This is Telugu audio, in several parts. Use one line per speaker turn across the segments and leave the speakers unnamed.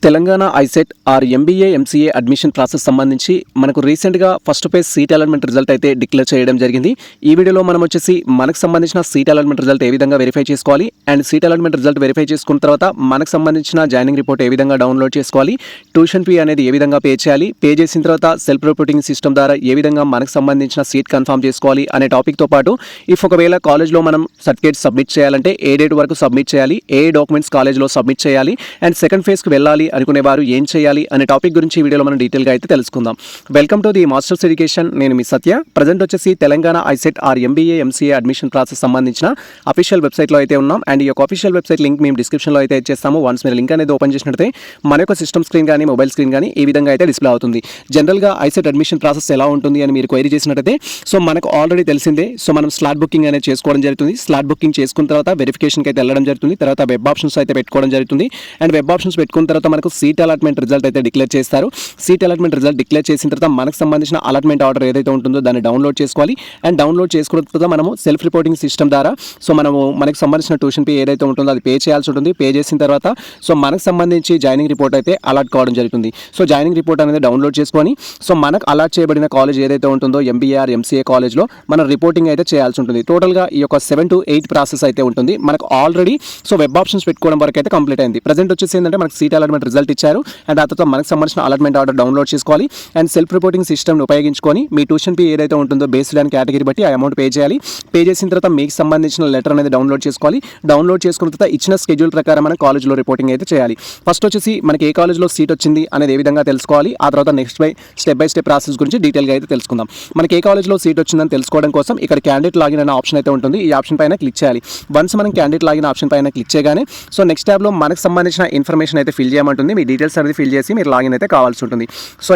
Telangana ICET or MBA MCA admission process సంబంధించి మనకు రీసెంట్గా first phase seat allotment result అయితే డిక్లేర్ చేయడం జరిగింది. ఈ వీడియోలో మనం వచ్చేసి మనకు సంబంధించిన సీట్ అలాట్మెంట్ రిజల్ట్ ఏ విధంగా వెరిఫై చేసుకోవాలి and seat allotment result verify చేసుకున్న తర్వాత మనకు సంబంధించిన జాయినింగ్ రిపోర్ట్ ఏ విధంగా డౌన్లోడ్ చేసుకోవాలి, ట్యూషన్ ఫీ అనేది ఏ విధంగా పే చేయాలి, పే చేసిన తర్వాత సెల్ఫ్ రిపోర్టింగ్ సిస్టమ్ ద్వారా ఏ విధంగా మనకు సంబంధించిన సీట్ కన్ఫర్మ్ చేసుకోవాలి అనే టాపిక్తో పాటు ఒకవేళ కాలేజ్లో మనం సర్టిఫికేట్ సబ్మిట్ చేయాలంటే ఏ డేట్ వరకు సబ్మిట్ చేయాలి, ఏ డాక్యుమెంట్స్ కాలేజ్లో సబ్మిట్ చేయాలి అండ్ సెకండ్ ఫేజ్కి వెళ్ళాలి అనుకునేవారు ఏం చేయాలి అనే టాపిక్ గురించి వీడియోలో మనం డీటెయిల్గా అయితే తెలుసుకుందాం. Welcome to the masters education. నేను మీ సత్య. ప్రజెంట్ వచ్చేసి Telangana ICET or MBA MCA admission process సంబంధించిన అఫీషియల్ వెబ్సైట్లో అయితే ఉన్నాం అండ్ ఈ యొక్క అఫీషియల్ వెబ్సైట్ లింక్ మేము డిస్క్రిప్షన్లో అయితే ఇచ్చేస్తాము. వన్స్ మీరు లింక్ అనేది ఓపెన్ చేసినట్లయితే మన యొక్క సిస్టమ్ స్క్రీన్ కానీ మొబైల్ స్క్రీన్ కానీ ఈ విధంగా అయితే డిస్ప్లే అవుతుంది. జనరల్గా ఐసెట్ అడ్మిషన్ ప్రాసెస్ ఎలా ఉంటుంది అని మీరు క్వైరీ చేసినట్లయితే మనకు ఆల్రెడీ తెలిసిందే. మనం స్లాట్ బుకింగ్ అనేది చేసుకోవడం జరుగుతుంది. స్లాట్ బుకింగ్ చేసుకున్న తర్వాత వెరిఫికేషన్కి అయితే వెళ్ళడం జరుగుతుంది. తర్వాత వెబ్ ఆప్షన్స్ అయితే పెట్టుకోవడం జరుగుతుంది అండ్ వెబ్ ఆప్షన్స్ పెట్టుకున్న తర్వాత మనకు సీట్ అలాట్మెంట్ రిజల్ట్ అయితే డిక్లేర్ చేస్తారు. సీట్ అలాట్మెంట్ రిజల్ట్ డిక్లేర్ చేసిన తర్వాత మనకు సంబంధించిన అలాట్మెంట్ ఆర్డర్ ఏదైతే ఉంటుందో దాన్ని డౌన్లోడ్ చేసుకోవాలి అండ్ డౌన్లోడ్ చేసుకున్న తర్వాత మనము సెల్ఫ్ రిపోర్టింగ్ సిస్టమ్ ద్వారా మనకు సంబంధించిన ట్యూషన్ ఫీ ఏదైతే ఉంటుందో అది పే చేయాల్సి ఉంటుంది. పే చేసిన తర్వాత మనకు సంబంధించి జాయినింగ్ రిపోర్ట్ అయితే అలాట్ కావడం జరుగుతుంది. జాయినింగ్ రిపోర్ట్ అనేది డౌన్లోడ్ చేసుకొని మనకు అలాట్ చేయబడిన కాలేజ్ ఏదైతే ఉంటుందో ఎంబీఆర్ ఎంసీఏ కాలేజ్లో మన రిపోర్టింగ్ అయితే చేయాల్సి ఉంటుంది. టోటల్గా ఈ యొక్క 7 to 8 ప్రాసెస్ అయితే ఉంటుంది. మనకు ఆల్రెడీ వెబ్ ఆప్షన్స్ పెట్టుకోవడం వరకు అయితే కంప్లీట్ అయింది. ప్రజెంట్ వచ్చేసి ఏంటంటే మనకు సీట్ అలాట్మెంట్ రిజల్ట్ ఇచ్చారు అండ్ ఆ తర్వాత మనకు సంబంధించిన అలాట్మెంట్ ఆర్డర్ డౌన్లోడ్ చేసుకోవాలి అండ్ సెల్ఫ్ రిపోర్టింగ్ సిస్టమ్ని ఉపయోగించుకొని మీ ట్యూషన్ ఫీ ఏదైతే ఉంటుందో బేస్డ్ అండ్ కేటగిరీ బట్టి ఆ అమౌంట్ పే చేయాలి. పే చేసిన తర్వాత మీకు సంబంధించిన లెటర్ అనేది డౌన్లోడ్ చేసుకోవాలి. డౌన్లోడ్ చేసుకున్న తర్వాత ఇచ్చిన స్కెడ్యూల్ ప్రకారం మన కాలేజ్లో రిపోర్టింగ్ అయితే చేయాలి. ఫస్ట్ వచ్చేసి మనకి ఏ కాలేజ్లో సీట్ వచ్చింది అనేది ఏ విధంగా తెలుసుకోవాలి. ఆ తర్వాత next step by step process గురించి డీటెయిల్గా అయితే తెలుసుకుందాం. మనకి ఏ కాలేజ్లో సీట్ వచ్చిందని తెలుసుకోవడం కోసం ఇక్కడ క్యాండిడేట్ లాగిన్ అనే ఆప్షన్ అయితే ఉంటుంది. ఈ ఆప్షన్ పైన క్లిక్ చేయాలి. వన్స్ మనం క్యాండిడేట్ లాగిన్ ఆప్షన్ పైన క్లిక్ చేయగానే నెక్స్ట్ ట్యాబ్లో మనకు సంబంధించిన ఇన్ఫర్మేషన్ అయితే ఫిల్ చేయమంటుంది. మీ డీటెయిల్స్ అనేది ఫిల్ చేసి మీరు లాగిన్ అయితే కావాల్సి ఉంటుంది.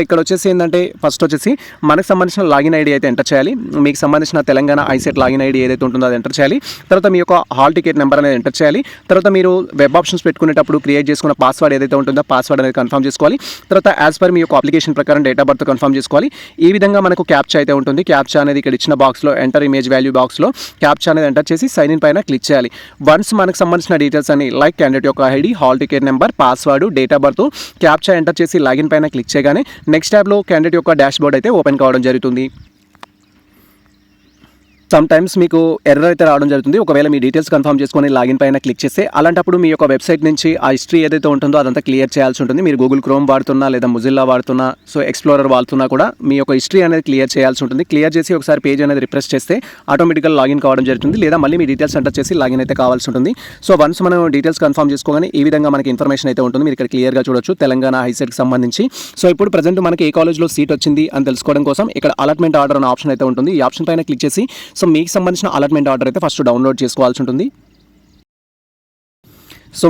ఇక్కడ వచ్చేసి ఏంటంటే ఫస్ట్ వచ్చేసి మనకు సంబంధించిన లాగిన్ ఐడి అయితే ఎంటర్ చేయాలి. మీకు సంబంధించిన తెలంగాణ ఐసెట్ లాగిన్ ఐడి ఏదైతే ఉంటుందో అది ఎంటర్ చేయాలి. తర్వాత మీ యొక్క హాల్ టికెట్ నెంబర్ అనేది ఎంటర్ చేయాలి. తర్వాత మీరు వెబ్ ఆప్షన్స్ పెట్టుకునేటప్పుడు క్రియేట్ చేసుకున్న పాస్వర్డ్ ఏదైతే ఉంటుందో పాస్వర్డ్ అనేది కన్ఫర్మ్ చేసుకోవాలి. తర్వాత యాజ్ పర్ మీ యొక్క అప్లికేషన్ ప్రకారం డేట్ ఆఫ్ బర్త్ కన్ఫర్మ్ చేసుకోవాలి. ఈ విధంగా మనకు క్యాప్చా అయితే ఉంటుంది. క్యాప్చా అనేది ఇక్కడ ఇచ్చిన బాక్స్లో ఎంటర్ ఇమేజ్ వాల్యూ బాక్స్లో క్యాప్చా అనేది ఎంటర్ చేసి సైన్ ఇన్ పైన క్లిక్ చేయాలి. వన్స్ మనకు సంబంధించిన డీటెయిల్స్ అని లైక్ క్యాండిడేట్ యొక్క ID, hall ticket number, password, date of birth, captcha enter చేసి లాగిన్ పైన క్లిక్ చేయగానే నెక్స్ట్ ట్యాబ్లో క్యాండిడేట్ యొక్క డాష్ బోర్డ్ అయితే ఓపెన్ కావడం జరుగుతుంది. సమ్ టైమ్స్ మీకు ఎర్రర్ అయితే రావడం జరుగుతుంది. ఒకవేళ మీ డీటెయిల్స్ కన్ఫర్మ్ చేసుకొని లాగిన్ పైన క్లిక్ చేస్తే అలాంటప్పుడు మీ యొక్క వెబ్సైట్ నుంచి ఆ హిస్టరీ ఏదైతే ఉంటుందో అదంతా క్లియర్ చేయాల్సి ఉంటుంది. మీరు గూగుల్ క్రోమ్ వాడుతున్నా లేదా మొజిల్లా వాడుతున్నా ఎక్స్ప్లోరర్ వాడుతున్నా కూడా మీ యొక్క హిస్టరీ అనేది క్లియర్ చేయాల్సి ఉంటుంది. క్లియర్ చేసి ఒకసారి పేజ్ అనేది రిఫ్రెష్ చేస్తే ఆటోమేటిక్గా లాగిన్ కావడం జరుగుతుంది. లేదా మళ్ళీ మీ డీటెయిల్స్ ఎంటర్ చేసి లాగిన్ అయితే కావాల్సి ఉంటుంది. వన్స్ మనం డీటెయిల్స్ కన్ఫర్మ్ చేసుకోగానే ఈ విధంగా మనకి ఇన్ఫర్మేషన్ అయితే ఉంటుంది. మీరు ఇక్కడ క్లియర్గా చూడొచ్చు తెలంగాణ ఐసెట్కి సంబంధించి. ఇప్పుడు ప్రజెంట్ మనకి ఏ కాలేజ్లో సీట్ వచ్చింది అని తెలుసుకోవడం కోసం ఇక్కడ అలాట్మెంట్ ఆర్డర్ అనే ఆప్షన్ అయితే ఉంటుంది. ఈ ఆప్షన్ పైన క్లిక్ చేసి మీకు సంబంధించిన అలాట్మెంట్ ఆర్డర్ అయితే ఫస్ట్ డౌన్లోడ్ చేసుకోవాల్సి ఉంటుంది.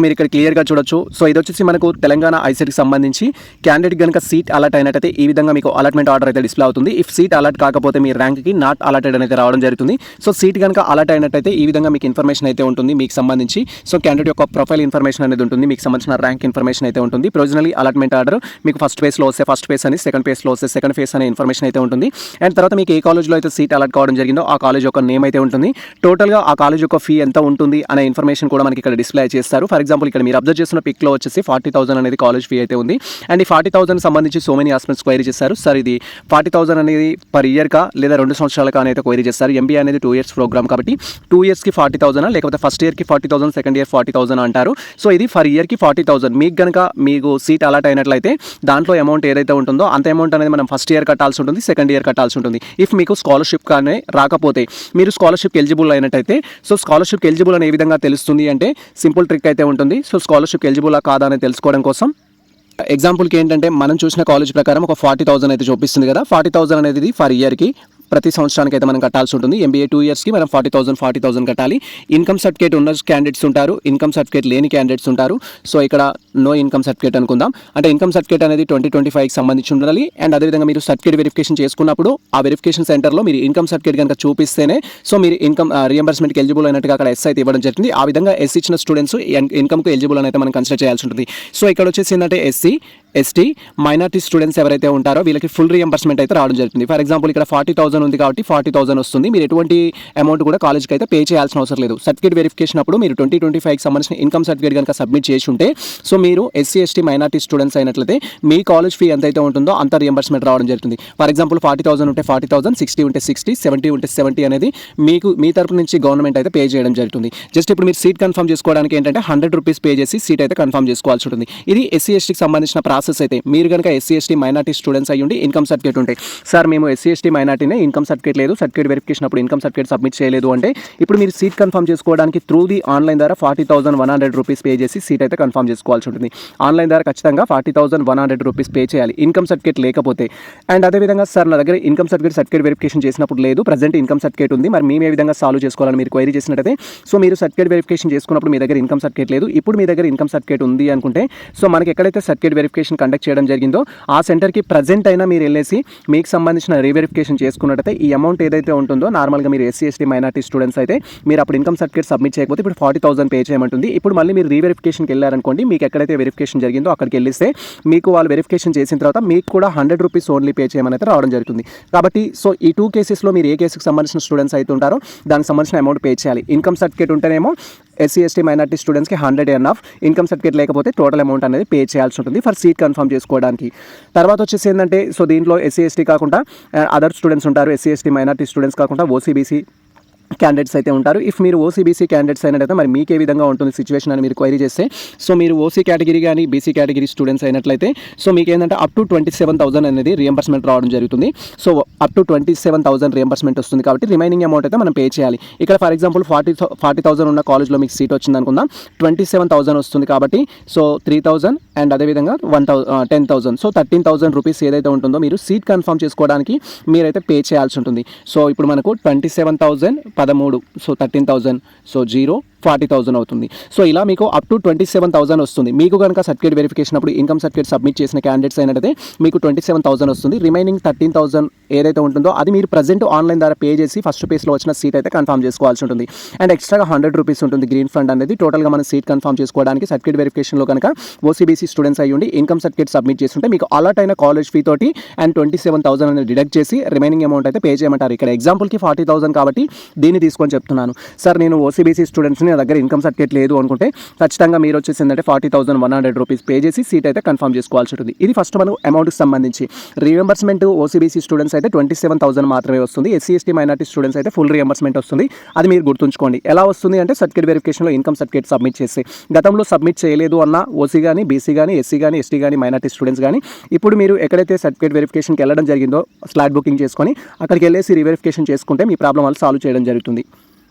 మీరు ఇక్కడ క్లియర్గా చూడొచ్చు. ఇది వచ్చేసి మనకు తెలంగాణ ఐసెట్కి సంబంధించి క్యాండిడేట్ కనుక సీట్ అలాట్ అయినట్టయితే ఈ విధంగా మీకు అలాట్మెంట్ ఆర్డర్ అయితే డిస్ప్లే అవుతుంది. ఇఫ్ సీట్ అలాట్ కాకపోతే మీ ర్యాంక్కి నాట్ అలాటెడ్ అనేది రావడం జరుగుతుంది. సీట్ కనుక అలాట్ అయినట్టయితే ఈ విధంగా మీకు ఇన్ఫర్మేషన్ అయితే ఉంటుంది మీకు సంబంధించి. క్యాండిడేట్ యొక్క ప్రొఫైల్ ఇన్ఫర్మేషన్ అనేది ఉంటుంది. మీకు సంబంధించిన ర్యాంక్ ఇన్ఫర్మేషన్ అయితే ఉంటుంది. ప్రొవిజనలీ అలాట్మెంట్ ఆర్డర్ మీకు ఫస్ట్ ఫేజ్లో వస్తే ఫస్ట్ ఫేజ్ అని, సెకండ్ ఫేజ్లో వస్తే సెకండ్ ఫేజ్ అనే ఇన్ఫర్మేషన్ అయితే ఉంటుంది. అండ్ తర్వాత మీకు ఏ కాలేజ్లో అయితే సీట్ అలాట్ కావడం జరిగిందో ఆ కాలేజ్ యొక్క నేమ్ అయితే ఉంటుంది. టోటల్గా ఆ కాలేజ్ యొక్క ఫీ ఎంత ఉంటుంది అనే ఇన్ఫర్మేషన్ కూడా మనకి ఇక్కడ డిస్ప్లే చేస్తారు. ఫర్ ఎగ్జాంపుల్ ఇక్కడ మీరు అబ్జర్వ్ చేసిన పిక్లో వచ్చేసి 40,000 అనేది కాలేజ్ ఫీ అయితే ఉంది. అండ్ ఈ 40,000 సంబంధించి సో మెనీ ఆస్పిరెంట్స్ క్వైరీ చేస్తారు. ఇది 40,000 అనేది పర్ ఇయర్కా లేదా 2 సంవత్సరాలకా అనేది క్వైరీ చేస్తారు. ఎంబీఏ అనేది 2 years ప్రోగ్రామ్ కాబట్టి 2 yearsకి 40,000 లేకపోతే ఫస్ట్ ఇయర్కి 40,000, సెకండ్ ఇయర్ 40,000 అంటారు. ఇది ఫర్ ఇయర్కి 40,000. మీకు సీట్ అలాట్ అయినట్లయితే దాంట్లో అమౌంట్ ఏదైతే ఉంటుందో అంత అమౌంట్ అనేది మనం ఫస్ట్ ఇయర్ కట్టాల్సి ఉంటుంది, సెకండ్ ఇయర్ కట్టాల్సి ఉంటుంది. ఇఫ్ మీకు స్కాలర్షిప్ కానీ రాకపోతే మీరు స్కాలర్షిప్ ఎలిజిబుల్ అయినట్టయితే స్కాలర్షిప్ ఎలిజిబుల్ అని ఏ విధంగా తెలుస్తుంది అంటే సింపుల్ ట్రిక్ అయితే ఉంటుంది. స్కాలర్షిప్ ఎలిజిబులా కాదా అని తెలుసుకోవడం కోసం ఎగ్జాంపుల్కి ఏంటంటే మనం చూసిన కాలేజ్ ప్రకారం ఒక 40,000 అయితే చూపిస్తుంది కదా. 40,000 అనేది ఫర్ ఇయర్కి ప్రతి సంవత్సరానికి అయితే మనం కట్టాల్సి ఉంటుంది. ఎంబీఏ 2 yearsకి మనం 40,000 కట్టాలి. ఇన్కమ్ సర్టిఫికేట్ ఉన్న క్యాండిడేట్స్ ఉంటారు, ఇన్కమ్ సర్టిఫికేట్ లేని క్యాండిడేట్స్ ఉంటారు. ఇక్కడ నో ఇన్కమ్ సర్టిఫికేట్ అనుకుందాం. అంటే ఇన్కమ్ సర్టిఫికేట్ అనేది 2025కి సంబంధించి ఉండాలి. అండ్ అదేవిధంగా మీరు సర్టిఫికేట్ వెరిఫికేషన్ చేసుకున్నప్పుడు ఆ వెరిఫికేషన్ సెంటర్లో మీరు ఇన్కమ్ సర్టిఫికేట్ కనుక చూపిస్తేనే మీరు ఇన్కమ్ రియంబర్స్మెంట్కి ఎలిజిబుల్ అయినట్టుగా అక్కడ ఎస్ అయితే ఇవ్వడం జరుగుతుంది. ఆ విధంగా ఎస్ ఇచ్చిన స్టూడెంట్స్ ఇన్కమ్కి ఎలిజిబుల్ అని అయితే మనం కన్సిడర్ చేయాల్సి ఉంటుంది. ఇక్కడ వచ్చేసి ఏంటంటే ఎస్సీ, ఎస్టీ మైనార్టీ స్టూడెంట్స్ ఎవరైతే ఉంటారో వీళ్ళకి ఫుల్ రీఎంబర్స్మెంట్ అయితే రావడం జరుగుతుంది. ఫర్ ఎగ్జాంపుల్ ఇక్కడ 40,000 ఉంది కాబట్టి 40,000 వస్తుంది. మీరు ఎటువంటి అమౌంట్ కూడా కాలేజ్కి అయితే పే చేయాల్సిన అవసరం లేదు. సర్టిఫికేట్ వెరిఫికేషన్ అప్పుడు మీరు 2025కి సంబంధించిన ఇన్కమ్ సర్టిఫికేట్ కనుక సబ్మిట్ చేసి ఉంటే సో మీరు ఎస్సీ ఎస్టీ మైనార్టీ స్టూడెంట్స్ అయినట్లయితే మీ కాలేజ్ ఫీ ఎంతైతే ఉంటుందో అంత రీఎంబర్స్మెంట్ రావడం జరుగుతుంది. ఫర్ ఎగ్జాంపుల్ 40,000 ఉంటే 40,000, 60 ఉంటే 60, 70 ఉంటే 70 అనేది మీకు మీ తరపు నుంచి గవర్నమెంట్ అయితే పే చేయడం జరుగుతుంది. జస్ట్ ఇప్పుడు మీరు సీట్ కన్ఫర్మ్ చేసుకోవడానికి ఏంటంటే 100 రూపీస్ పే చేసి సీట్ అయితే కన్ఫర్మ్ చేసుకోవాల్సి ఉంటుంది. ఇది ఎస్సీ ఎస్టీకి సంబంధించిన ప్రాసెస్ అయితే. మీరు కనుక ఎస్సీ ఎస్టీ మైనార్టీ స్టూడెంట్స్ అయ్యుండి ఇన్కమ్ సర్టిఫికేట్ ఉంటాయి, సార్ మేము ఎస్సీ ఎస్టీ మైనార్టీనే ఇన్కమ్ సర్టిఫికేట్ లేదు, సర్టిఫికేట్ వెరిఫికేషన్ అప్పుడు ఇన్కమ్ సర్టిఫికేట్ సబ్మిట్ చేయలేదు అంటే ఇప్పుడు మీరు సీట్ కన్ఫర్మ్ చేసుకోవడానికి త్రూ ది ఆన్లైన్ ద్వారా 40,100 రూపీస్ పే చేసి సీట్ అయితే కన్ఫర్మ్ చేసుకోవాల్సి ఉంటుంది. ఆన్లైన్ ద్వారా ఖచ్చితంగా 40,100 రూపీస్ పే చేయాలి ఇన్కమ్ సర్టిఫికేట్ లేకపోతే. అండ్ అదేవిధంగా సార్ నా దగ్గర ఇన్కమ్ సర్టిఫికేట్ వెరిఫికేషన్ చేసినప్పుడు లేదు, ప్రజెంట్ ఇన్కమ్ సర్టిఫికేట్ ఉంది, మరి మేము ఏ విధంగా సాల్వ్ చేసుకోవాలని మీరు క్వైరీ చేసినట్టయితే సో మీరు సర్టిఫికేట్ వెరిఫికేషన్ చేసుకున్నప్పుడు మీ దగ్గర ఇన్కమ్ సర్టిఫికేట్ లేదు, ఇప్పుడు మీ దగ్గర ఇన్కమ్ సర్టిఫికేట్ ఉంది అనుకుంటే సో మనకి ఎక్కడైతే సర్టిఫికేట్ వెరిఫికేషన్ కండక్ట్ చేయడం జరిగిందో ఆ సెంటర్కి ప్రజెంట్ అయినా మీరు వెళ్ళేసి మీకు సంబంధించిన రీవెరిఫికేషన్ చేసుకున్నట్టయితే ఈ అమౌంట్ ఏదైతే ఉంటుందో నార్మల్గా మీరు ఎస్సీ ఎస్టీ మైనార్టీ స్టూడెంట్స్ అయితే మీరు అప్పుడు ఇన్కమ్ సర్టిఫికేట్ సబ్మిట్ చేయకపోతే ఇప్పుడు 40,000 పే చేయమంటుంది. ఇప్పుడు మళ్ళీ మీరు రీవెరిఫికేషన్కి వెళ్ళారనుకోండి, మీకు ఎక్కడైతే వెరిఫికేషన్ జరిగిందో అక్కడికి వెళ్ళిస్తే మీకు వాళ్ళు వెరిఫికేషన్ చేసిన తర్వాత మీకు కూడా 100 రూపీస్ ఓన్లీ పే చేయమని అయితే రావడం జరుగుతుంది. కాబట్టి సో ఈ 2 కేసెస్లో మీరు ఏ కేసుకు సంబంధించిన స్టూడెంట్స్ అయితే ఉంటారో దానికి సంబంధించిన అమౌంట్ పే చేయాలి. ఇన్కమ్ సర్టిఫికేట్ ఉంటేనేమో ఎస్సీ ఎస్టీ మైనార్టీ స్టూడెంట్స్కి 100 ఎన్ఆఫ్, ఇన్కమ్ సర్టిఫికేట్ లేకపోతే టోటల్ అమౌంట్ అనేది పే చేయాల్సి ఉంటుంది ఫర్ సీట్ కన్ఫర్మ్ చేసుకోవడానికి. తర్వాత వచ్చేసి ఏంటంటే సో దీంట్లో ఎస్సీ ఎస్టీ కాకుండా అదర్ స్టూడెంట్స్ ఉంటారు, ఎస్సీ ఎస్టీ మైనార్టీ స్టూడెంట్స్ కాకుండా ఓసీబీసీ క్యాండిడేట్స్ అయితే ఉంటారు. ఇఫ్ మీరు ఓసీబీసీ క్యాండిడేట్స్ అయినట్లయితే మరి మీకు ఏ విధంగా ఉంటుంది సిచ్యువేషన్ అని మీరు క్వైరీ చేస్తే సో మీరు ఓసీ కేటగిరీ కానీ బీసీ కేటగిరీ స్టూడెంట్స్ అయినట్లయితే సో మీకు ఏంటంటే అప్ టు 27,000 అనేది రియంబర్స్మెంట్ రావడం జరుగుతుంది. సో అప్ టు 27,000 రియంబర్స్మెంట్ వస్తుంది కాబట్టి రిమైనింగ్ అమౌంట్ అయితే మనం పే చేయాలి. ఇక్కడ ఫర్ ఎగ్జాంపుల్ 40,000 ఉన్న కాలేజ్లో మీకు సీట్ వచ్చింది అనుకుందాం, 27,000 వస్తుంది కాబట్టి సో 3,000 అండ్ అదేవిధంగా 10,000 సో 13,000 రూపీస్ ఏదైతే ఉంటుందో మీరు సీట్ కన్ఫర్మ్ చేసుకోవడానికి మీరైతే పే చేయాల్సి ఉంటుంది. సో ఇప్పుడు మనకు 27,000 13 సో 13,000 సో 40,000 అవుతుంది. సో ఇలా మీకు అప్ టు 27,000 వస్తుంది. మీకు కనుక సర్టిఫికేట్ వెరిఫికేషన్ అప్పుడు ఇన్కమ్ సర్టిఫికేట్ సబ్మిట్ చేసిన క్యాండిడేట్స్ అయినట్టయితే మీకు 27,000 వస్తుంది. రిమైనింగ్ 13,000 ఏదైతే ఉంటుందో అది మీరు ప్రజెంట్ ఆన్లైన్ ద్వారా పే చేసి ఫస్ట్ పేజ్లో వచ్చిన సీట్ అయితే కన్ఫర్మ్ చేసుకోవాల్సి ఉంటుంది. అండ్ ఎక్స్ట్రాగా 100 రూపీస్ ఉంటుంది గ్రీన్ ఫండ్ అనేది టోటల్గా మన సీట్ కన్ఫర్మ్ చేసుకోవడానికి. సర్టిఫికేట్ వెరిఫికేషన్లో కనుక ఓసీబీసీ స్టూడెంట్స్ అయ్యుండి ఇన్కమ్ సర్టిఫికేట్ సబ్మిట్ చేస్తుంటే మీకు అలాట్ అయిన కాలేజ్ ఫీ తోటి అండ్ 27,000 అనేది డిడక్ట్ చేసి రిమైనింగ్ అమౌంట్ అయితే పే చేయమంటారు. ఇక్కడ ఎగ్జాంపుల్కి 40,000 కాబట్టి దీన్ని తీసుకొని చెప్తున్నాను. సార్ నేను ఓసీబీసీ స్టూడెంట్స్ని నా దగ్గర ఇన్కమ్ సర్టిఫికేట్ లేదు అనుకుంటే ఖచ్చితంగా మీరు వచ్చేసి ఏంటంటే 40,100 రూపీస్ పే చేసి సీట్ అయితే కన్ఫర్మ్ చేసుకోవాల్సి ఉంటుంది. ఇది ఫస్ట్ మనం అమౌంట్కి సంబంధించి. రీఎంబర్స్మెంట్ ఓసీబీసీ స్టూడెంట్స్ అయితే 27,000 మాత్రమే వస్తుంది. ఎస్సీ ఎస్టీ మైనార్టీ స్టూడెంట్స్ అయితే ఫుల్ రీఎంబర్స్మెంట్ వస్తుంది. అది మీరు గుర్తుంచుకోండి. ఎలా వస్తుంది అంటే సర్టిఫికేట్ వెరిఫికేషన్లో ఇన్కమ్ సర్టిఫికేట్ సబ్మిట్ చేసి గతంలో సబ్మిట్ చేయలేదు అన్న ఓసీ కానీ బీసీ కానీ ఎస్సీ కానీ ఎస్టీ కానీ మైనార్టీ స్టూడెంట్స్ కానీ ఇప్పుడు మీరు ఎక్కడైతే సర్టిఫికేట్ వెరిఫికేషన్కి వెళ్ళడం జరిగిందో స్లాట్ బుకింగ్ చేసుకొని అక్కడికి వెళ్ళేసి రీవెరిఫికేషన్ చేసుకుంటే మీ ప్రాబ్లం వాళ్ళు సాల్వ్ చేయడం జరుగుతుంది.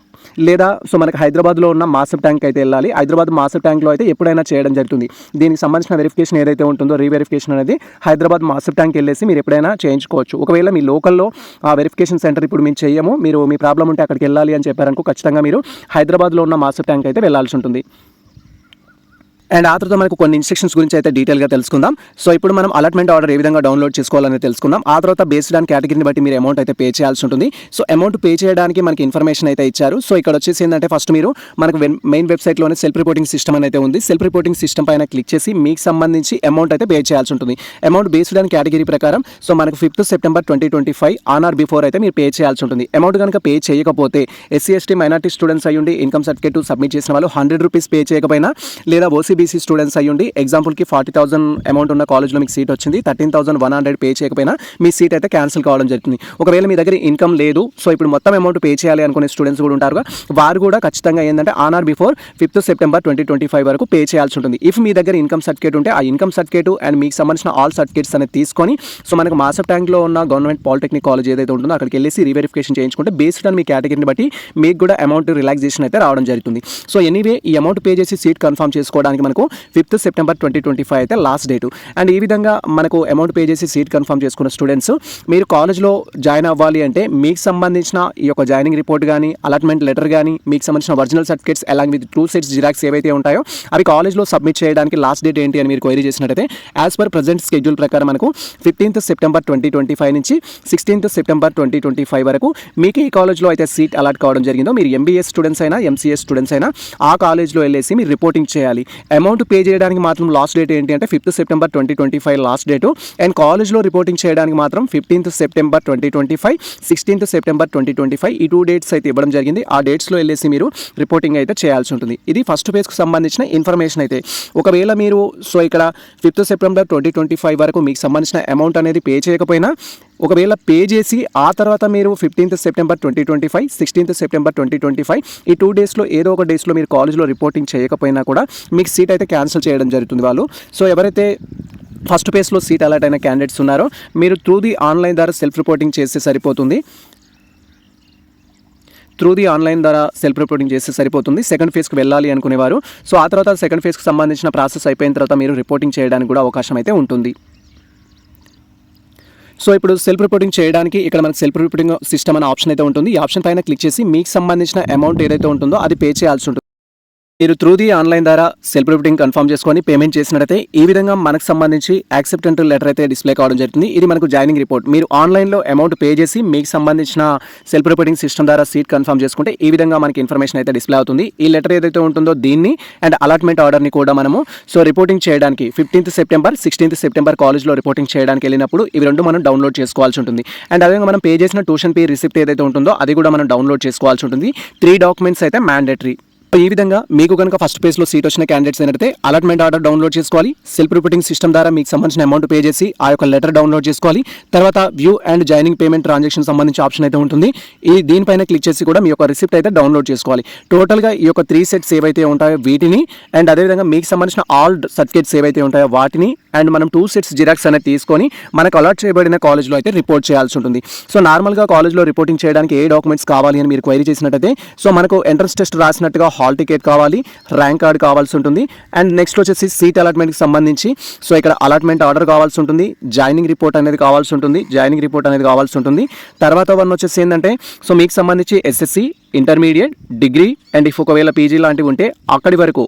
లేదా సో మనకి హైదరాబాద్లో ఉన్న మాసబ్ ట్యాంక్ అయితే వెళ్ళాలి. హైదరాబాద్ మాసబ్ ట్యాంక్లో అయితే ఎప్పుడైనా చేయడం జరుగుతుంది. దీనికి సంబంధించిన వెరిఫికేషన్ ఏదైతే ఉంటుందో రీవెరిఫికేషన్ అనేది హైదరాబాద్ మాసబ్ ట్యాంక్ వెళ్ళేసి మీరు ఎప్పుడైనా చేయించుకోవచ్చు. ఒకవేళ మీ లోకల్లో ఆ వెరిఫికేషన్ సెంటర్ ఇప్పుడు మేము చేయము, మీరు మీ ప్రాబ్లం ఉంటే అక్కడికి వెళ్ళాలి అని చెప్పారనుకో ఖచ్చితంగా మీరు హైదరాబాద్లో ఉన్న మాసబ్ ట్యాంక్ అయితే వెళ్ళాల్సి ఉంటుంది. అండ్ ఆ తర్వాత మనకు కొన్ని ఇన్స్ట్రక్షన్స్ గురించి అయితే డీటెయిల్గా తెలుసుకుందాం. సో ఇప్పుడు మనం అలాట్మెంట్ ఆర్డర్ ఏ విధంగా డౌన్లోడ్ చేసుకోవాలని తెలుసుకుందాం. ఆ తర్వాత బేస్డ్ ఆన్ కేటగిరీని బట్టి మీరు అమౌంట్ అయితే పే చేయాల్సి ఉంటుంది. సో అమౌంట్ పే చేయడానికి మనకి ఇన్ఫర్మేషన్ అయితే ఇచ్చారు. సో ఇక్కడ వచ్చేసి ఏంటంటే ఫస్ట్ మీరు మనకు మెయిన్ వెబ్సైట్లోనే సెల్ఫ్ రిపోర్టింగ్ సిస్టమ్ అయితే ఉంది. సెల్ఫ్ రిపోర్టింగ్ సిస్టమ్ పైన క్లిక్ చేసి మీకు సంబంధించి అమౌంట్ అయితే పే చేయాల్సి ఉంటుంది. అమౌంట్ బేస్డ్ ఆన్ కేటగిరీ ప్రకారం సో మనకు 5th September 2025 on are before అయితే మీరు పే చేయాల్సి ఉంటుంది. అమౌంట్ కనుక పే చేయకపోతే ఎస్సీ ఎస్టీ మైనార్టీ స్టూడెంట్స్ అయ్యుండి ఇన్కమ్ సర్టిఫికేట్ సబ్మిట్ చేసిన వాళ్ళు 100 రూపీస్ పే చేయకపోయినా లేదా ఓసీబీసీ స్టూడెంట్స్ అయ్యుండి ఎగ్జాంపుల్కి 40,000 అమౌంట్ ఉన్న కాలేజ్లో మీకు సీట్ వచ్చింది, 13,100 పే చేయకపోయినా మీ సీట్ అయితే క్యాన్సిల్ కావడం జరుగుతుంది. ఒకవేళ మీ దగ్గర ఇన్కమ్ లేదు, సో ఇప్పుడు మొత్తం అమౌంట్ పే చేయాలి అనుకునే స్టూడెంట్స్ కూడా ఉంటారు, వారు కూడా ఖచ్చితంగా ఏంటంటే on are before 5th September 2025 వరకు పే చేయాల్సి ఉంటుంది. ఇఫ్ మీ దగ్గర ఇన్కమ్ సర్టిఫికేట్ ఉంటే ఆ ఇన్కమ్ సర్టిఫికేట్ అండ్ మీకు సంబంధించిన ఆల్ సర్టిఫికేట్స్ అనేది తీసుకొని సో మనకు మాసబ్ ట్యాంక్లో ఉన్న గవర్నమెంట్ పాలిటెక్నిక్ కాలేజ్ ఏదైతే ఉంటుందో అక్కడికి వెళ్ళేసి రీవెరిఫికేషన్ చేయించుకుంటే బేస్డ్ ఆన్ మీ కేటగిరీని బట్టి మీకు కూడా అమౌంట్ రిలాక్సేషన్ అయితే రావడం జరుగుతుంది. సో ఎనీవే ఈ అమౌంట్ పే చేసి సీట్ కన్ఫర్మ్ చేసుకోవడానికి మనకు 5th September 2025 అయితే లాస్ట్ డేటు. అండ్ ఈ విధంగా మనకు అమౌంట్ పే చేసి సీట్ కన్ఫర్మ్ చేసుకున్న స్టూడెంట్స్ మీరు కాలేజ్లో జాయిన్ అవ్వాలి అంటే మీకు సంబంధించిన ఈ యొక్క జాయినింగ్ రిపోర్ట్ కానీ అలాట్మెంట్ లెటర్ కానీ మీకు సంబంధించిన original certificates along with 2 sets xerox ఏవైతే ఉంటాయో అవి కాలేజ్లో సబ్మిట్ చేయడానికి లాస్ట్ డేట్ ఏంటి అని మీరు క్వైరీ చేసినట్టయితే యాజ్ పర్ ప్రజెంట్ షెడ్యూల్ ప్రకారం మనకు 15th September 2025 నుంచి 16th September 2025 వరకు మీకు ఈ కాలేజ్లో అయితే సీట్ అలాట్ కావడం జరిగిందో మీరు ఎంబీఏ స్టూడెంట్స్ అయినా ఎంసీఏ స్టూడెంట్స్ అయినా ఆ కాలేజ్లో వెళ్ళేసి మీరు రిపోర్టింగ్ చేయాలి. అమౌంట్ పే చేయడానికి మాత్రం లాస్ట్ డేట్ ఏంటి అంటే 5th September 2025 last date. And కాలేజ్లో రిపోర్టింగ్ చేయడానికి మాత్రం 15th సెప్టెంబర్ 2025, 16th సెప్టెంబర్ 2025 ఈ 2 డేట్స్ అయితే ఇవ్వడం జరిగింది. ఆ డేట్స్లో వెళ్ళేసి మీరు రిపోర్టింగ్ అయితే చేయాల్సి ఉంటుంది. ఇది ఫస్ట్ ఫేజ్కి సంబంధించిన ఇన్ఫర్మేషన్ అయితే. ఒకవేళ మీరు సో ఇక్కడ 5th సెప్టెంబర్ 2025 వరకు మీకు సంబంధించిన అమౌంట్ అనేది పే చేయకపోయినా, ఒకవేళ పే చేసి ఆ తర్వాత మీరు 15th సెప్టెంబర్ 2025, 16th సెప్టెంబర్ 2025 ఈ 2 డేస్లో ఏదో ఒక డేస్లో మీరు కాలేజ్లో రిపోర్టింగ్ చేయకపోయినా కూడా మీకు సీట్ అయితే క్యాన్సిల్ చేయడం జరుగుతుంది వాళ్ళు. సో ఎవరైతే ఫస్ట్ ఫేజ్లో సీట్ అలాట్ అయిన క్యాండిడేట్స్ ఉన్నారో మీరు త్రూ ది ఆన్లైన్ ద్వారా సెల్ఫ్ రిపోర్టింగ్ చేస్తే సరిపోతుంది. సెకండ్ ఫేజ్కి వెళ్ళాలి అనుకునేవారు సో ఆ తర్వాత సెకండ్ ఫేజ్కి సంబంధించిన ప్రాసెస్ అయిపోయిన తర్వాత మీరు రిపోర్టింగ్ చేయడానికి కూడా అవకాశం అయితే ఉంటుంది. సో ఇప్పుడు సెల్ఫ్ రిపోర్టింగ్ చేయడానికి ఇక్కడ మనకు సెల్ఫ్ రిపోర్టింగ్ సిస్టమ్ అనే ఆప్షన్ అయితే ఉంటుంది. ఈ ఆప్షన్ పైన క్లిక్ చేసి మీకు సంబంధించిన అమౌంట్ ఏదైతే ఉంటుందో అది పే చేయాల్సి ఉంటుంది. మీరు త్రూ ది ఆన్లైన్ ద్వారా సెల్ఫ్ రిపోర్టింగ్ కన్ఫర్మ్ చేసుకొని పేమెంట్ చేసినట్టయితే ఈ విధంగా మనకు సంబంధించి యాక్సెప్టెంట్ లెటర్ అయితే డిస్ప్లే కావడం జరుగుతుంది. ఇది మనకు జాయినింగ్ రిపోర్ట్. మీరు ఆన్లైన్లో అమౌంట్ పే చేసి మీకు సంబంధించిన సెల్ఫ్ రిపోర్టింగ్ సిస్టమ్ ద్వారా సీట్ కన్ఫర్మ్ చేసుకుంటే ఈ విధంగా మనకి ఇన్ఫర్మేషన్ అయితే డిస్ప్లే అవుతుంది. ఈ లెటర్ ఏదైతే ఉంటుందో దీన్ని అండ్ అలాట్మెంట్ ఆర్డర్ని కూడా మనము సో రిపోర్టింగ్ చేయడానికి 15th సెప్టెంబర్, 16th సెప్టెంబర్ కాలేజ్లో రిపోర్టింగ్ చేయడానికి వెళ్ళినప్పుడు ఇవి రెండు మనం డౌన్లోడ్ చేసుకోవాల్సి ఉంటుంది. అండ్ అదేవిధంగా మనం పే చేసిన ట్యూషన్ ఫీ రిసిప్ట్ ఏదైతే ఉంటుందో అది కూడా మనం డౌన్లోడ్ చేసుకోవాల్సి ఉంటుంది. 3 డాక్యుమెంట్స్ అయితే మ్యాండేటరీ. ఈ విధంగా మీకు కనుక ఫస్ట్ పేజ్లో సీట్ వచ్చిన క్యాండిడేట్స్ ఏంటంటే అలాట్మెంట్ ఆర్డర్ డౌన్లోడ్ చేసుకోవాలి, సెల్ఫ్ రిపోర్టింగ్ సిస్టమ్ ద్వారా మీకు సంబంధించిన అమౌంట్ పే చేసి ఆ యొక్క లెటర్ డౌన్లోడ్ చేసుకోవాలి. తర్వాత view and joining payment transaction సంబంధించి ఆప్షన్ అయితే ఉంటుంది. దీనిపైన క్లిక్ చేసి కూడా మీ యొక్క రిసిప్ట్ అయితే డౌన్లోడ్ చేసుకోవాలి. టోటల్గా ఈ యొక్క 3 సెట్స్ ఏవైతే ఉంటాయో వీటిని అండ్ అదేవిధంగా మీకు సంబంధించిన ఆల్ సర్టిఫికేట్స్ ఏవైతే ఉంటాయో వాటిని అండ్ మనం 2 సెట్స్ జిరాక్స్ అనేది తీసుకొని మనకు అలాట్ చేయబడిన కాలేజ్లో అయితే రిపోర్ట్ చేయాల్సి ఉంటుంది. సో నార్మల్గా కాలేజ్లో రిపోర్టింగ్ చేయడానికి ఏ డాక్యుమెంట్స్ కావాలి అని మీరు క్వైరీ చేసినట్టయితే సో మనకు ఎంట్రన్స్ టెస్ట్ రాసినట్టుగా హాల్ టికెట్ కావాలి, ర్యాంక్ కార్డ్ కావాల్సి ఉంటుంది. అండ్ నెక్స్ట్ వచ్చేసి సీట్ అలాట్మెంట్కి సంబంధించి సో ఇక్కడ అలాట్మెంట్ ఆర్డర్ కావాల్సి ఉంటుంది, జాయినింగ్ రిపోర్ట్ అనేది కావాల్సి ఉంటుంది. తర్వాత వన్ వచ్చేసి ఏంటంటే సో మీకు సంబంధించి SSC, intermediate, degree and if ఒకవేళ పీజీ లాంటివి ఉంటే అక్కడి వరకు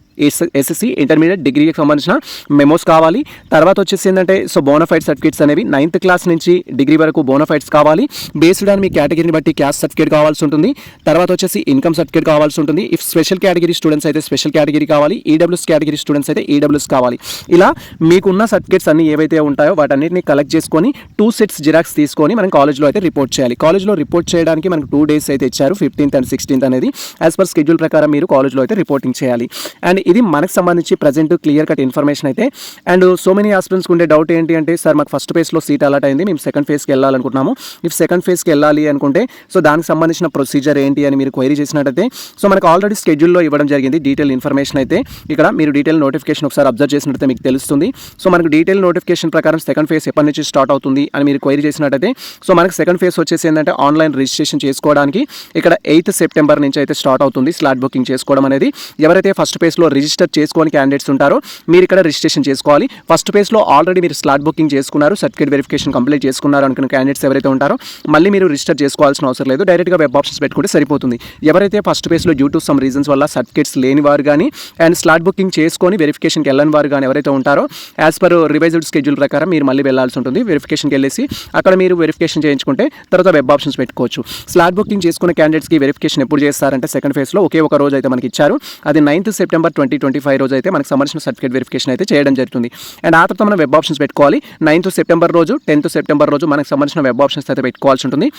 ఎస్ఎస్సి, ఇంటర్మీడియట్, డిగ్రీకి సంబంధించిన మెమోస్ కావాలి. తర్వాత వచ్చేసి ఏంటంటే సో బోనఫైడ్ సర్టిఫికేట్స్ అనేవి 9th క్లాస్ నుంచి డిగ్రీ వరకు బోనఫైడ్స్ కావాలి. బేస్డ్ ఆన్ మీ కేటగిరీని బట్టి క్యాస్ట్ సర్టిఫికేట్ కావాల్సి ఉంటుంది. తర్వాత వచ్చేసి ఇన్కమ్ సర్టిఫికేట్ కావాల్సి ఉంటుంది. ఇఫ్ స్పెషల్ కేటగిరీ స్టూడెంట్స్ అయితే స్పెషల్ కేటగిరీ కావాలి, ఈడబ్ల్యూఎస్ కేటగిరీ స్టూడెంట్స్ అయితే ఈడబ్ల్యూఎస్ కావాలి. ఇలా మీకున్న సర్టిఫికేట్స్ అన్ని ఏవైతే ఉంటాయో వాటన్నిటిని కలెక్ట్ చేసుకొని 2 సెట్స్ జిరాక్స్ తీసుకొని మనం కాలేజ్లో అయితే రిపోర్ట్ చేయాలి. కాలేజ్లో రిపోర్ట్ చేయడానికి మనకు 2 డేస్ అయితే ఇచ్చారు, 15th అండ్ 16th అనేది యాజ్ పర్ షెడ్యూల్ ప్రకారం మీరు కాలేజ్లో అయితే రిపోర్టింగ్ చేయాలి. అండ్ ఇది మనకు సంబంధించి ప్రజెంట్ క్లియర్ కట్ ఇన్ఫర్మేషన్ అయితే. అండ్ సో మెనీ ఆస్పిరెంట్స్కి ఉండే డౌట్ ఏంటి అంటే సార్ మాకు ఫస్ట్ ఫేజ్లో సీట్ అలాట్ అయింది, మేము సెకండ్ ఫేజ్కి వెళ్ళాలనుకుంటున్నాము. ఇఫ్ సెకండ్ ఫేజ్కి వెళ్ళాలి అనుకుంటే సో దానికి సంబంధించిన ప్రొసీజర్ ఏంటి అని మీరు క్వైరీ చేసినట్టయితే సో మనకు ఆల్రెడీ షెడ్యూల్లో ఇవ్వడం జరిగింది డీటెయిల్ ఇన్ఫర్మేషన్ అయితే. ఇక్కడ మీరు డీటెయిల్ నోటిఫికేషన్ ఒకసారి అబ్జర్వ్ చేసినట్టయితే మీకు తెలుస్తుంది. సో మనకు డీటెయిల్ నోటిఫికేషన్ ప్రకారం సెకండ్ ఫేజ్ ఎప్పటి నుంచి స్టార్ట్ అవుతుంది అని మీరు క్వైరీ చేసినట్టయితే సో మనకు సెకండ్ ఫేజ్ వచ్చేసి ఏంటంటే ఆన్లైన్ రిజిస్ట్రేషన్ చేసుకోవడానికి ఇక్కడ 8th సెప్టెంబర్ నుంచి అయితే స్టార్ట్ అవుతుంది స్లాట్ బుకింగ్ చేసుకోవడం అనేది. ఎవరైతే ఫస్ట్ ఫేజ్లో రిజిస్టర్ చేసుకొని క్యాండిడేట్స్ ఉంటారో మీరు ఇక్కడ రిజిస్ట్రేషన్ చేసుకోవాలి. ఫస్ట్ ఫేజ్లో ఆల్రెడీ మీరు స్లాట్ బుకింగ్ చేసుకున్నారు, సర్టిఫికేట్ వెరిఫికేషన్ కంప్లీట్ చేసుకున్నారు అనుకున్న క్యాండిడేట్స్ ఎవరైతే ఉంటారో మళ్ళీ మీరు రిజిస్టర్ చేసుకోవాల్సిన అవసరం లేదు, డైరెక్ట్గా వెబ్ ఆప్షన్స్ పెట్టుకుంటే సరిపోతుంది. ఎవరైతే ఫస్ట్ ఫేజ్లో డ్యూ టు సమ్ రీజన్స్ వల్ల సర్టిఫికేట్స్ లేని వారు కానీ అండ్ స్లాట్ బుకింగ్ చేసుకొని వెరిఫికేషన్కి వెళ్ళని వారు కానీ ఎవరైతే ఉంటారో యాజ్ పర్ రివైజ్డ్ షెడ్యూల్ ప్రకారం మీరు మళ్ళీ వెళ్ళాల్సి ఉంటుంది. వెరిఫికేషన్కి వెళ్ళేసి అక్కడ మీరు వెరిఫికేషన్ చేయించుకుంటే తర్వాత వెబ్ ఆప్షన్స్ పెట్టుకోవచ్చు. స్లాట్ బుకింగ్ చేసుకున్న క్యాండిడేట్స్కి వెరిఫికేషన్ ఎప్పుడు చేస్తారంటే సెకండ్ ఫేజ్లో ఒకే ఒక రోజు అయితే మనకి ఇచ్చారు, అది 9th సెప్టెంబర్ 2025 రోజు అయితే మనకు సంబంధించిన సర్టిఫికేట్ వెరిఫికేషన్ అయితే చేయడం జరుగుతుంది. అండ్ ఆ తర్వాత మనం వెబ్ ఆప్షన్స్ పెట్టుకోవాలి. 9th సెప్టెంబర్ రోజు, 10th సెప్టెంబర్ రోజు మనకు సంబంధించిన వెబ్ ఆప్షన్స్ అయితే పెట్టుకోవాల్సి ఉంటుంది.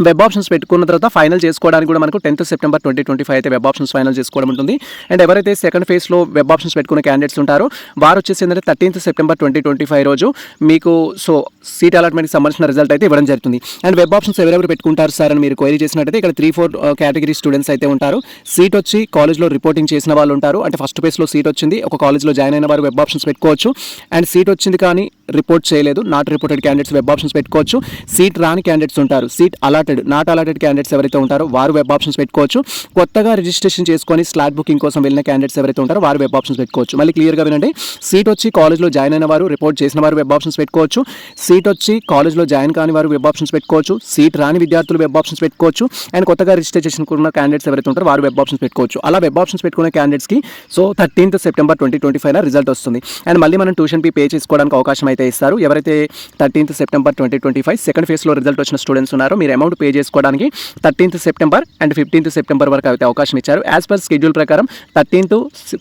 వెబ్ ఆప్షన్స్ పెట్టుకున్న తర్వాత ఫైనల్ చేసుకోవడానికి కూడా మనకు 10th సెప్టెంబర్ 2025 అయితే వెబ్ ఆప్షన్స్ ఫైనల్ చేసుకోవడం ఉంటుంది. అండ్ ఎవరైతే సెకండ్ ఫేజ్లో వెబ్ ఆప్షన్స్ పెట్టుకున్న క్యాండిడేట్స్ ఉంటారో వారు వచ్చేసి ఏంటంటే 13th సెప్టెంబర్ 2025 రోజు మీకు సో సీట్ అలాట్మెంట్కి సంబంధించిన రిజల్ట్ అయితే ఇవ్వడం జరుగుతుంది. అండ్ వెబ్ ఆప్షన్స్ ఎవరెవరు పెట్టుకుంటారు సార్ అని మీరు క్వైరీ చేసినట్టయితే ఇక్కడ 3-4 కేటగిరీ స్టూడెంట్స్ అయితే ఉంటారు. సీట్ వచ్చి కాలేజ్లో రిపోర్టింగ్ చేసిన వాళ్ళు ఉంటారు, అంటే ఫస్ట్ ఫేజ్లో సీట్ వచ్చింది ఒక కాలేజ్లో జాయిన్ అయిన వారు వెబ్ ఆప్షన్స్ పెట్టుకోవచ్చు. అండ్ సీట్ వచ్చింది కానీ రిపోర్ట్ చేయలేదు, not reported candidates web options పెట్టుకోవచ్చు. సీట్ రాని క్యాండిడేట్స్ ఉంటారు, seat allotted, not allotted candidates ఎవరైతే ఉంటారో వారు వెబ్ ఆప్షన్స్ పెట్టుకోవచ్చు. కొత్తగా రిజిస్ట్రేషన్ చేసుకొని స్లాట్ బుకింగ్ కోసం వెళ్ళిన క్యాండిడేట్స్ ఎవరైతే ఉంటారో వారు వెబ్ ఆప్షన్స్ పెట్టుకోవచ్చు. మళ్ళీ క్లియర్గా వినండి, సీట్ వచ్చి కాలేజ్లో జాయిన్ అయిన వారు, రిపోర్ట్ చేసిన వారు వెబ్ ఆప్షన్స్ పెట్టుకోవచ్చు. సీట్ వచ్చి కాలేజ్లో జాయిన్ కాని వారు వెబ్ ఆప్షన్స్ పెట్టుకోవచ్చు. సీట్ రాని విద్యార్థులు వెబ్ ఆప్షన్స్ పెట్టుకోవచ్చు. అండ్ కొత్తగా రిజిస్టర్ చేసుకున్న క్యాండిడేట్స్ ఎవరైతే ఉంటారో వారు వెబ్ ఆప్షన్స్ పెట్టుకోవచ్చు. అలా వెబ్ ఆప్షన్స్ పెట్టుకున్న క్యాండిడేట్స్కి సో 13th సెప్టెంబర్ 2025 రిజల్ట్ వస్తుంది. అండ్ మళ్ళీ మనం ట్యూషన్ ఫీ పే చేసుకోవడానికి అవకాశం అయితే ఇస్తారు. ఎవరైతే 13th September 2025 సెకండ్ ఫేజ్లో రిజల్ట్ వచ్చిన స్టూడెంట్స్ ఉన్నారో మీరు అమౌంట్ పే చేసుకోవడానికి 13th September and 15th September వరకు అయితే అవకాశం ఇచ్చారు. యాజ్ పర్ షెడ్యూల్ ప్రకారం 13th,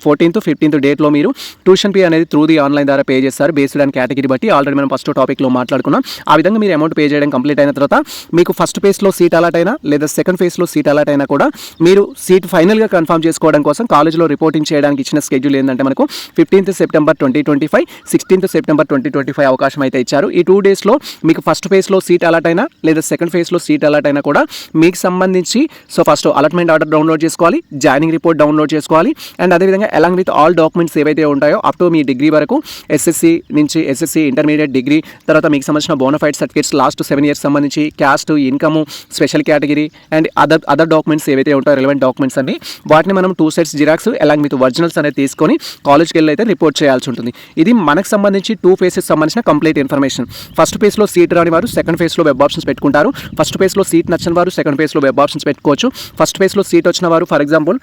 14th, 15th డేట్లో మీరు ట్యూషన్ ఫీ అనేది త్రూ ది ఆన్లైన్ ద్వారా పే చేస్తారు. బేస్డ్ ఆన్ కేటగిరీ బట్టి ఆల్రెడీ మనం ఫస్ట్ టాపిక్లో మాట్లాడుకున్నాం. ఆ విధంగా మీరు అమౌంట్ పే చేయడం కంప్లీట్ అయిన తర్వాత మీకు ఫస్ట్ ఫేజ్లో సీట్ అలాట్ అయినా లేదా సెకండ్ ఫేజ్లో సీట్ అలాట్ అయినా కూడా మీరు సీట్ ఫైనల్గా కన్ఫర్మ్ చేసుకోవడం కోసం కాలేజ్లో రిపోర్టింగ్ చేయడానికి ఇచ్చిన షెడ్యూల్ ఏంటంటే మనకు 15th September 2025, 16th September 2025 అవకాశం అయితే ఇచ్చారు. ఈ 2 డేస్లో మీకు ఫస్ట్ ఫేజ్లో సీట్ అలాట్ అయినా లేదా సెకండ్ ఫేజ్లో సీట్ అలాట్ అయినా కూడా మీకు సంబంధించి ఫస్ట్ అలాట్మెంట్ ఆర్డర్ డౌన్లోడ్ చేసుకోవాలి, జాయినింగ్ రిపోర్ట్ డౌన్లోడ్ చేసుకోవాలి అండ్ అదేవిధంగా అలాంగ్ విత్ ఆల్ డాక్యుమెంట్స్ ఏవైతే ఉంటాయో అప్ టు మీ డిగ్రీ వరకు ఎస్ఎస్సి ఇంటర్మీడియట్ డిగ్రీ తర్వాత మీకు సంబంధించిన బోనఫైడ్ సర్టిఫికేట్స్ లాస్ట్ 7 years సంబంధించి caste, income, special category and other documents ఏవైతే ఉంటాయో రిలవెంట్ డాక్యుమెంట్స్ అన్ని వాటిని మనం 2 sets xerox along with originals అనేది తీసుకొని కాలేజ్కి వెళ్ళి అయితే రిపోర్ట్ చేయాల్సి ఉంటుంది. ఇది మనకు సంబంధించి 2 phases సంబంధించిన కంప్లీట్ ఇన్ఫర్మేషన్. ఫస్ట్ ఫేజ్లో సీట్ రాని వారు సెకండ్ ఫేజ్లో వెబ్ ఆప్షన్స్ పెట్టుకుంటారు. ఫస్ట్ ఫేజ్లో సీట్ నచ్చిన వారు సెకండ్ ఫేజ్లో వెబ్ ఆప్షన్స్ పెట్టుకోవచ్చు. ఫస్ట్ ఫేజ్లో సీట్ వచ్చిన వారు ఫర్ ఎగ్జాంపుల్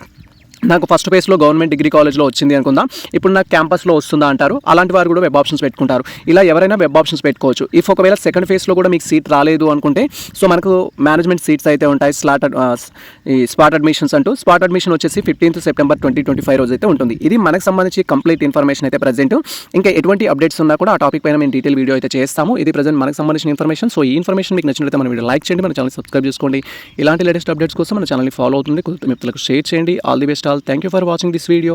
నాకు ఫస్ట్ ఫేజ్లో గవర్నమెంట్ డిగ్రీ కాలేజ్లో వచ్చింది అనుకుందాం, ఇప్పుడు నాకు క్యాంపస్లో వస్తుందా అంటారు. అలాంటి వారు కూడా వెబ్ ఆప్షన్స్ పెట్టుకుంటారు. ఇలా ఎవరైనా వెబ్ ఆప్షన్స్ పెట్టుకోవచ్చు. ఇఫ్ ఒకవేళ సెకండ్ ఫేజ్లో కూడా మీకు సీట్ రాలేదు అనుకుంటే సో మనకు మేనేజ్మెంట్ సీట్స్ అయితే ఉంటాయి. స్పాట్ అడ్మిషన్స్ అంటూ స్పాట్ అడ్మిషన్ వచ్చేసి 15th September 2025 రోజు అయితే ఉంటుంది. ఇది మనకు సంబంధించి కంప్లీట్ ఇన్ఫర్మేషన్ అయితే ప్రజెంట్. ఇంకా ఎటువంటి అప్డేట్స్ ఉన్నా కూడా ఆ టాపిక్ పైన మేము డీటెయిల్ వీడియో అయితే చేస్తాము. ఇది ప్రజెంట్ మనకు సంబంధించిన ఇన్ఫర్మేషన్. సో ఈ ఇన్ఫర్మేషన్ మీకు నచ్చినట్లయితే మన వీడియో లైక్ చేయండి, మన ఛానల్ సబ్స్క్రైబ్ చేసుకోండి. ఇలాంటి లేటెస్ట్ అప్డేట్స్ కోసం మన ఛానల్ని ఫాలో అవుతుంది, మిత్రులకు షేర్ చేయండి. All the best all. Thank you for watching this video.